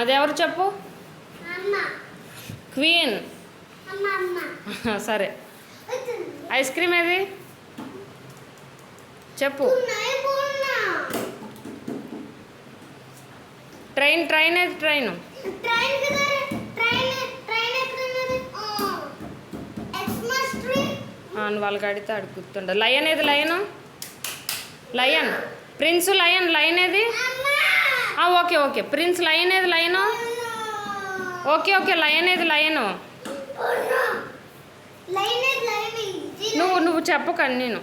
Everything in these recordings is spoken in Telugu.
అది ఎవరు చెప్పు. క్వీన్. సరే, ఐస్ క్రీమ్ ఏది చెప్పు. ట్రైన్. ట్రైన్ ఏది ట్రైన్. వాళ్ళకి అడిగితే అడిగి గుర్తుండదు. లయన్ ఏది లయను. లయన్. Prince lion. లయన్ ఏది. ఓకే ఓకే, ప్రిన్స్ లయన్ ఏది లయను. ఓకే ఓకే, లయన్ ఏది లయను. నువ్వు చెప్పకండి నేను.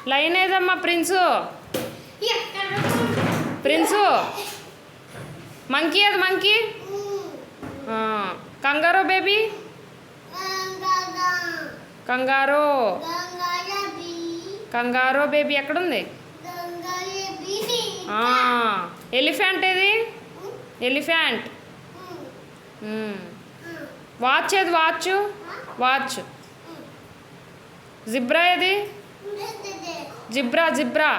లయన్ ఏదమ్మా. ప్రిన్సు. ప్రిన్సు. మంకీ ఏది మంకీ. కంగారో బేబీ. కంగారో. కంగారో బేబీ ఎక్కడుంది. ఎలిఫెంట్ ఏది. ఎలిఫెంట్. వాచ్ ఏది. వాచ్. వాచ్. జిబ్రా ఏది. జిబ్రా. జిబ్రా.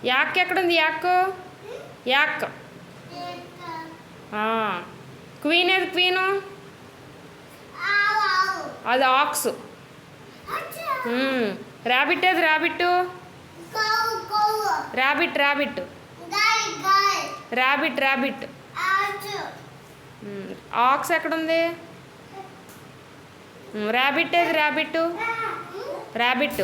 యాక్ ఎక్కడుంది. యాక్. యాక్. క్వీన్ ఏది. క్వీను. అది ఆక్స్. ర్యాబిట్ ఏది. Rabbit. Rabbit. Rabbit. Rabbit. Rabbit. Aux ఎక్కడుంది. ర్యాబిట్ ఏది. ర్యాబిట్. ర్యాబిట్.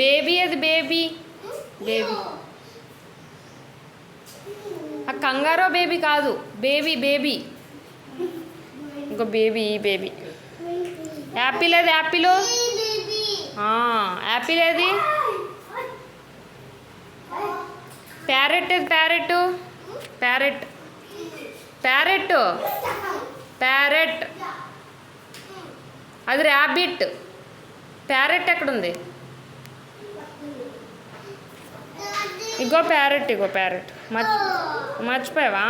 బేబీ ఏది. బేబీ. బేబీ. కంగారో బేబీ కాదు. బేబీ. బేబీ. ఇంకో బేబీ. బేబీ. యాపిల్ ఏది. యాపిల్. యాపిల్ ఏది. ప్యారెట్ ఏది. ప్యారెట్. ప్యారెట్. ప్యారెట్. ప్యారెట్. అది ర్యాబిట్. ప్యారెట్ ఎక్కడుంది. ఇగో ప్యారెట్. ఇగో ప్యారెట్. మర్చిపోయావా.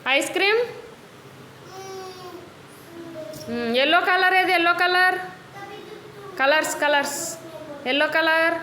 Ice cream. ఎల్లో కలర్ ఏది. Yellow colour. Colours. Colours. Yellow colour.